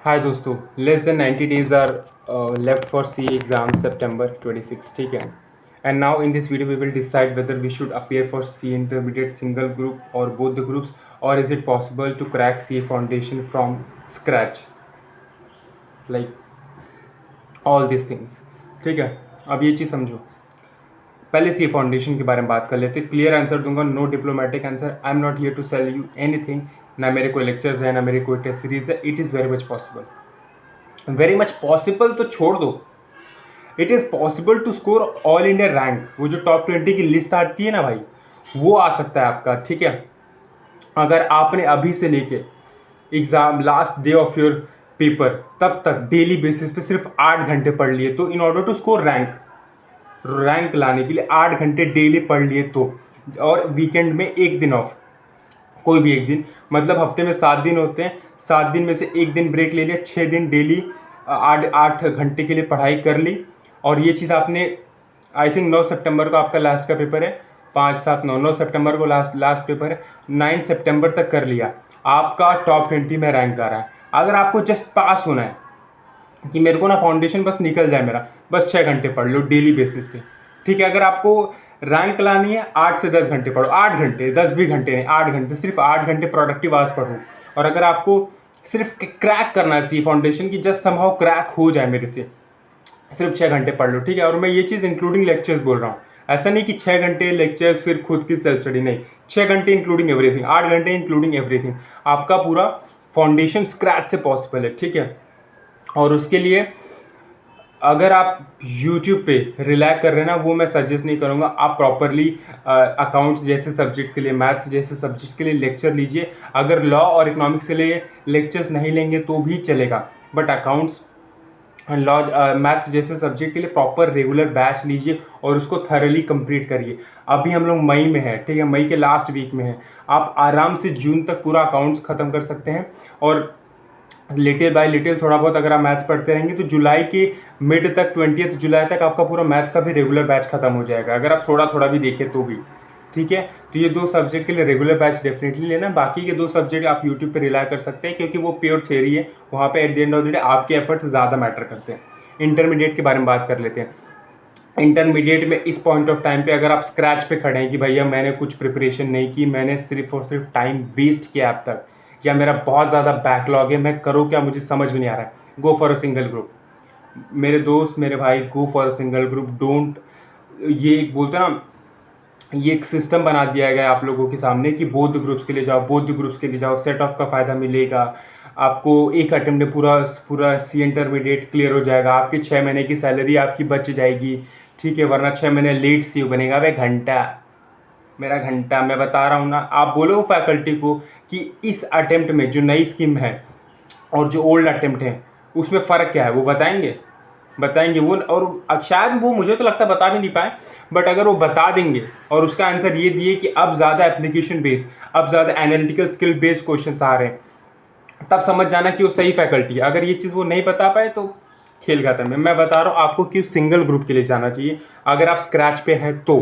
हाय दोस्तों, less than 90 days are left for CA exam September 26, ठीक है। And now in this video we will decide whether we should appear for CA intermediate single group और both the groups, और is it possible to crack CA foundation from scratch, like all this things, ठीक है। अब ये चीज़ समझो, पहले सी foundation के बारे में बात कर लेते। क्लियर आंसर दूंगा, no diplomatic answer. I am not here to sell you anything. ना मेरे कोई लेक्चर्स है, ना मेरी कोई टेस्ट सीरीज है। It is very much possible, very much possible तो छोड़ दो, it is possible to score all India rank. वो जो टॉप 20 की लिस्ट आती है ना भाई, वो आ सकता है आपका, ठीक है। अगर आपने अभी से लेके exam last day of your paper तब तक डेली बेसिस पे सिर्फ 8 घंटे पढ़ लिए, तो in order to score rank लाने के लिए 8 घंटे डेली पढ़ लिए तो, और वीकेंड में एक दिन ऑफ, कोई भी एक दिन, मतलब हफ्ते में 7 दिन होते हैं, 7 दिन में से एक दिन ब्रेक ले लिया, 6 दिन डेली 8 घंटे के लिए पढ़ाई कर ली। और ये चीज़ आपने, आई थिंक 9 सितंबर को आपका लास्ट का पेपर है, 5, 7, 9 सितंबर को लास्ट पेपर है, 9 सितंबर तक कर लिया, आपका टॉप 20 में रैंक आ रहा है। अगर आपको जस्ट पास होना है कि मेरे को ना फाउंडेशन बस निकल जाए मेरा, बस 6 घंटे पढ़ लो डेली बेसिस पे, ठीक है। अगर आपको रैंक लानी है 8 से 10 घंटे पढ़ो, 8 घंटे, 10 भी घंटे नहीं, 8 घंटे, सिर्फ 8 घंटे प्रोडक्टिव आवर्स पढ़ो। और अगर आपको सिर्फ क्रैक करना है सी फाउंडेशन की, जस्ट समहाउ क्रैक हो जाए मेरे से, सिर्फ 6 घंटे पढ़ लो, ठीक है। और मैं ये चीज़ इंक्लूडिंग लेक्चर्स बोल रहा हूँ, ऐसा नहीं कि 6 घंटे लेक्चर्स फिर खुद की सेल्फ स्टडी, नहीं, 6 घंटे इंक्लूडिंग एवरीथिंग, 8 घंटे इंक्लूडिंग एवरीथिंग, आपका पूरा फाउंडेशन स्क्रैच से पॉसिबल है, ठीक है। और उसके लिए अगर आप YouTube पे रिलाई कर रहे हैं ना, वो मैं सजेस्ट नहीं करूँगा। आप प्रॉपरली अकाउंट्स जैसे सब्जेक्ट के लिए, मैथ्स जैसे सब्जेक्ट्स के लिए लेक्चर लीजिए। अगर लॉ और इकोनॉमिक्स के लिए लेक्चर्स नहीं लेंगे तो भी चलेगा, बट अकाउंट्स, लॉ, मैथ्स जैसे सब्जेक्ट के लिए प्रॉपर रेगुलर बैच लीजिए और उसको थरली कंप्लीट करिए। अभी हम लोग मई में हैं, ठीक है, मई के लास्ट वीक में हैं। आप आराम से जून तक पूरा अकाउंट्स ख़त्म कर सकते हैं, और लिटिल बाय लिटिल थोड़ा बहुत अगर आप मैथ्स पढ़ते रहेंगे तो जुलाई के मिड तक, 20 जुलाई तक आपका पूरा मैथ्स का भी रेगुलर बैच खत्म हो जाएगा, अगर आप थोड़ा थोड़ा भी देखें तो भी, ठीक है। तो ये 2 सब्जेक्ट के लिए रेगुलर बैच डेफिनेटली लेना। बाकी के 2 सब्जेक्ट आप यूट्यूब पे रिलाई कर सकते हैं, क्योंकि वो प्योर थ्योरी है, वहाँ पे at the end of the day आपके एफर्ट्स ज़्यादा मैटर करते हैं। इंटरमीडिएट के बारे में बात कर लेते हैं। इंटरमीडिएट में इस पॉइंट ऑफ टाइम पे अगर आप स्क्रैच पे खड़े हैं कि भैया मैंने कुछ प्रिपरेशन नहीं की, मैंने सिर्फ और सिर्फ टाइम वेस्ट किया अब तक, या मेरा बहुत ज़्यादा बैकलॉग है, मैं करूँ क्या, मुझे समझ में नहीं आ रहा है, go for a single group. मेरे दोस्त, मेरे भाई, go for a single group. Don't, ये एक बोलते हैं ना, ये एक सिस्टम बना दिया गया है आप लोगों के सामने कि बौद्ध ग्रुप्स के लिए जाओ, बौद्ध ग्रुप्स के लिए जाओ, सेट ऑफ का फ़ायदा मिलेगा आपको, एक अटेम्प्ट में पूरा पूरा सी इंटरमीडिएट क्लियर हो जाएगा, आपकी 6 महीने की सैलरी आपकी बच जाएगी, ठीक है। वरना 6 महीने लेट सी बनेगा। वे घंटा, मेरा घंटा, मैं बता रहा हूँ ना। आप बोलो फैकल्टी को कि इस अटेम्प्ट में जो नई स्कीम है और जो ओल्ड अटेम्प्ट है उसमें फ़र्क क्या है, वो बताएंगे वो, और शायद वो, मुझे तो लगता है बता भी नहीं पाए, बट अगर वो बता देंगे और उसका आंसर ये दिए कि अब ज़्यादा एप्लीकेशन बेस्ड, अब ज़्यादा एनालिटिकल स्किल बेस्ड क्वेश्चन आ रहे हैं, तब समझ जाना कि वो सही फैकल्टी है। अगर ये चीज़ वो नहीं बता पाए तो खेल खत्म है। मैं बता रहा हूँ आपको कि सिंगल ग्रुप के लिए जाना चाहिए अगर आप स्क्रैच पे हैं तो।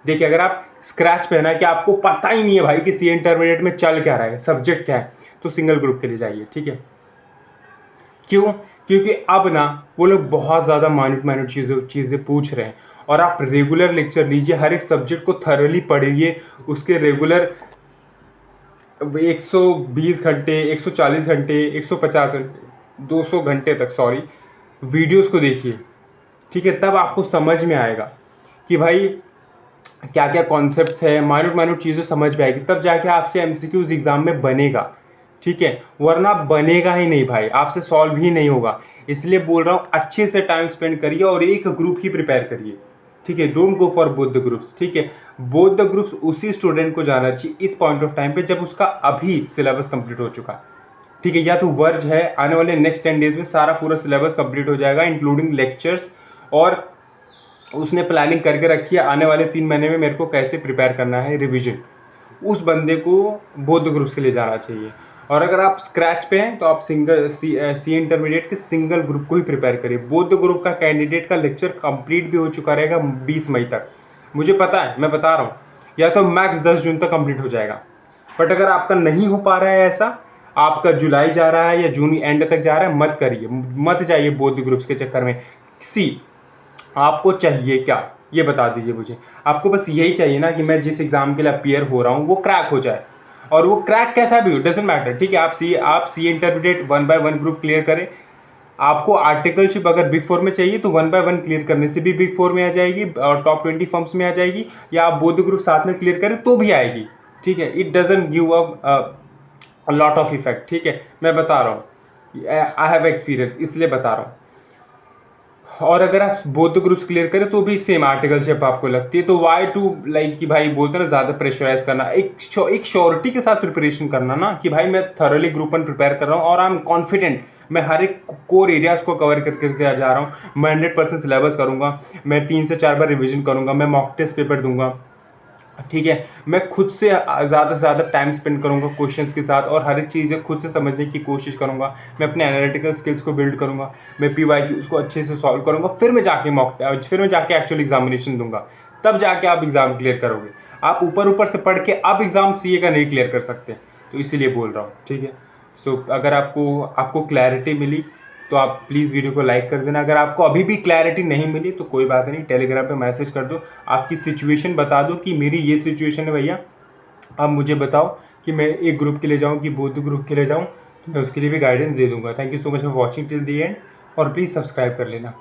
देखिए, अगर आप स्क्रैच पे है ना, कि आपको पता ही नहीं है भाई कि सी इंटरमीडिएट में चल क्या रहा है, सब्जेक्ट क्या है, तो सिंगल ग्रुप के लिए जाइए, ठीक है। क्यों? क्योंकि अब ना वो लोग बहुत ज़्यादा माइन्यूट चीज़ें पूछ रहे हैं, और आप रेगुलर लेक्चर लीजिए, हर एक सब्जेक्ट को थरली पढ़िए, उसके रेगुलर 120 घंटे, 140 घंटे, 150 घंटे, 200 घंटे तक, सॉरी, वीडियोस को देखिए, ठीक है। तब आपको समझ में आएगा कि भाई क्या क्या कॉन्सेप्ट्स है, माइन्यूट चीज़ें समझ में आएगी, तब जाके आपसे एमसीक्यूज एग्ज़ाम में बनेगा, ठीक है। वरना बनेगा ही नहीं भाई, आपसे सॉल्व ही नहीं होगा। इसलिए बोल रहा हूँ, अच्छे से टाइम स्पेंड करिए और एक ग्रुप ही प्रिपेयर करिए, ठीक है। Don't go for both the groups, ठीक है। बोथ द ग्रुप्स उसी स्टूडेंट को जाना चाहिए इस पॉइंट ऑफ टाइम पे जब उसका अभी सिलेबस कंप्लीट हो चुका, ठीक है। या तो वर्ज है, आने वाले नेक्स्ट 10 डेज में सारा पूरा सिलेबस कंप्लीट हो जाएगा इंक्लूडिंग लेक्चर्स, और उसने प्लानिंग करके रखी है आने वाले 3 महीने में मेरे को कैसे प्रिपेयर करना है, रिविजन, उस बंदे को बोथ ग्रुप्स के लिए जाना चाहिए। और अगर आप स्क्रैच पे हैं तो आप सिंगल सी इंटरमीडिएट के सिंगल ग्रुप को ही प्रिपेयर करिए। बोथ ग्रुप का कैंडिडेट का लेक्चर कंप्लीट भी हो चुका रहेगा 20 मई तक, मुझे पता है, मैं बता रहा हूँ, या तो मैक्स 10 जून तक कंप्लीट हो जाएगा। बट अगर आपका नहीं हो पा रहा है ऐसा, आपका जुलाई जा रहा है या जून एंड तक जा रहा है, मत करिए, मत जाइए बोथ ग्रुप्स के चक्कर में। सी आपको चाहिए क्या, ये बता दीजिए मुझे। आपको बस यही चाहिए ना कि मैं जिस एग्ज़ाम के लिए अपियर हो रहा हूँ वो क्रैक हो जाए, और वो क्रैक कैसा भी हो, डजेंट मैटर, ठीक है। आप सी इंटरमीडिएट 1 बाय 1 ग्रुप क्लियर करें। आपको आर्टिकलशिप अगर बिग फोर में चाहिए तो 1 बाय 1 क्लियर करने से भी बिग फोर में आ जाएगी, और टॉप 20 फर्म्स में आ जाएगी, या आप बोथ ग्रुप साथ में क्लियर करें तो भी आएगी, ठीक है। It doesn't give a lot of effect, ठीक है। मैं बता रहा हूँ, आई हैव एक्सपीरियंस, इसलिए बता रहा हूँ। और अगर आप बोथ ग्रुप्स क्लियर करें तो भी सेम आर्टिकलशिप आपको लगती है, तो वाई टू लाइक कि भाई बोलते हैं ना ज़्यादा प्रेशराइज करना, एक श्योरिटी के साथ प्रिपरेशन करना ना, कि भाई मैं थॉरली ग्रुप 1 प्रिपेयर कर रहा हूँ और आई एम कॉन्फिडेंट, मैं हर एक कोर एरियाज को कवर करके जा रहा हूँ, मैं 100% सिलेबस करूँगा, मैं 3 से 4 बार रिविजन करूँगा, मैं मॉक टेस्ट पेपर दूंगा, ठीक है। मैं खुद से ज़्यादा से ज़्यादा टाइम स्पेंड करूँगा क्वेश्चंस के साथ, और हर एक चीज़ें खुद से समझने की कोशिश करूँगा, मैं अपने एनालिटिकल स्किल्स को बिल्ड करूँगा, मैं PYQ उसको अच्छे से सॉल्व करूँगा, फिर मैं जाके एक्चुअल एग्जामिनेशन दूंगा, तब जाके आप एग्ज़ाम क्लियर करोगे। आप ऊपर ऊपर से पढ़ के अब एग्ज़ाम CA का नहीं क्लियर कर सकते, तो इसीलिए बोल रहा हूँ, ठीक है। सो अगर आपको क्लैरिटी मिली तो आप प्लीज़ वीडियो को लाइक कर देना। अगर आपको अभी भी क्लैरिटी नहीं मिली तो कोई बात नहीं, टेलीग्राम पे मैसेज कर दो, आपकी सिचुएशन बता दो कि मेरी ये सिचुएशन है भैया, आप मुझे बताओ कि मैं एक ग्रुप के लिए जाऊँ कि बोथ ग्रुप के लिए जाऊँ, तो मैं उसके लिए भी गाइडेंस दे दूँगा। Thank you so much for watching till the and, और प्लीज़ सब्सक्राइब कर लेना।